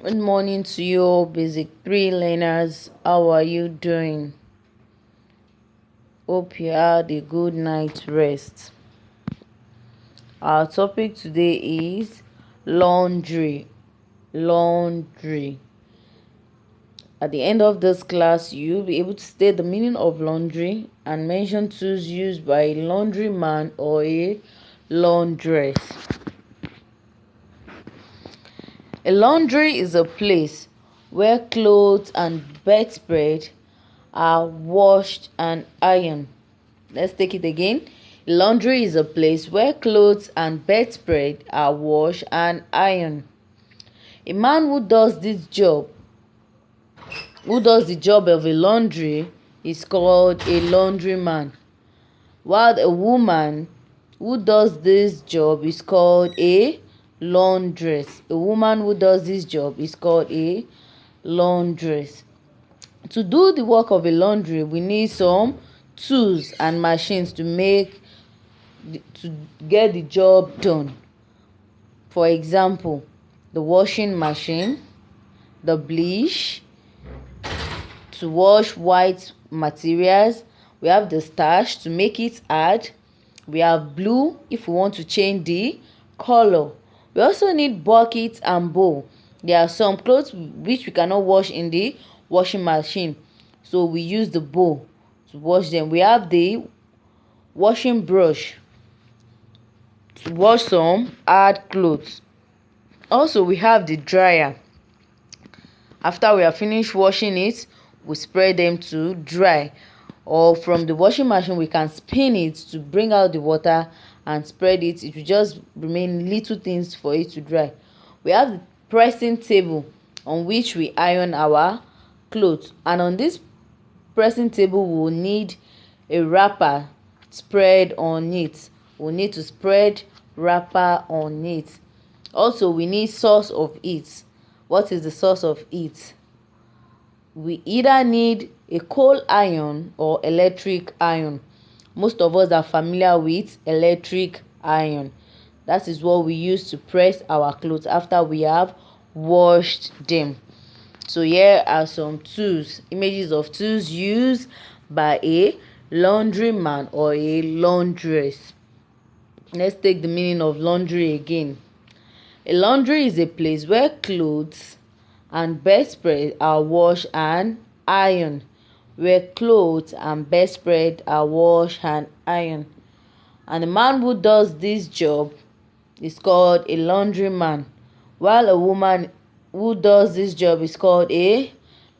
Good morning to you, Basic 3 learners. How are you doing? Hope you had a good night's rest. Our topic today is laundry. Laundry. At the end of this class, you'll be able to state the meaning of laundry and mention tools used by a laundryman or a laundress. A laundry is a place where clothes and bedspread are washed and ironed. Let's take it again. Laundry is a place where clothes and bedspread are washed and ironed. A man who does the job of a laundry is called a laundryman, while a woman who does this job is called a laundress. A woman who does this job is called a laundress. To do the work of a laundry, we need some tools and machines to get the job done. For example, the washing machine, the bleach to wash white materials, we have the starch to make it hard, we have blue if we want to change the color. We also need buckets and bowl. There are some clothes which we cannot wash in the washing machine, so we use the bowl to wash them. We have the washing brush to wash some hard clothes. Also, we have the dryer. After we have finished washing it, we spread them to dry, or from the washing machine we can spin it to bring out the water and spread it. It will just remain little things for it to dry. We have the pressing table on which we iron our clothes, and on this pressing table we will need a wrapper spread on it. We need to spread wrapper on it. Also, we need source of heat. What is the source of heat? We either need a coal iron or electric iron. Most of us are familiar with electric iron. That is what we use to press our clothes after we have washed them. So here are some tools, images of tools used by a laundryman or a laundress. Let's take the meaning of laundry again. A laundry is a place where clothes and bedspread are washed and ironed. Where clothes and bedspread are washed and ironed. And the man who does this job is called a laundryman, while a woman who does this job is called a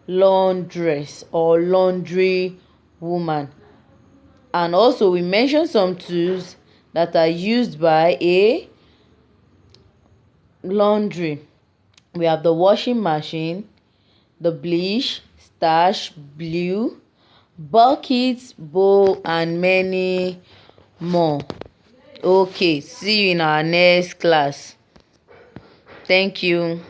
laundress or laundry woman. And also, we mentioned some tools that are used by a laundry. We have the washing machine, the bleach, starch, blue, buckets, bowl, and many more. Okay, see you in our next class. Thank you.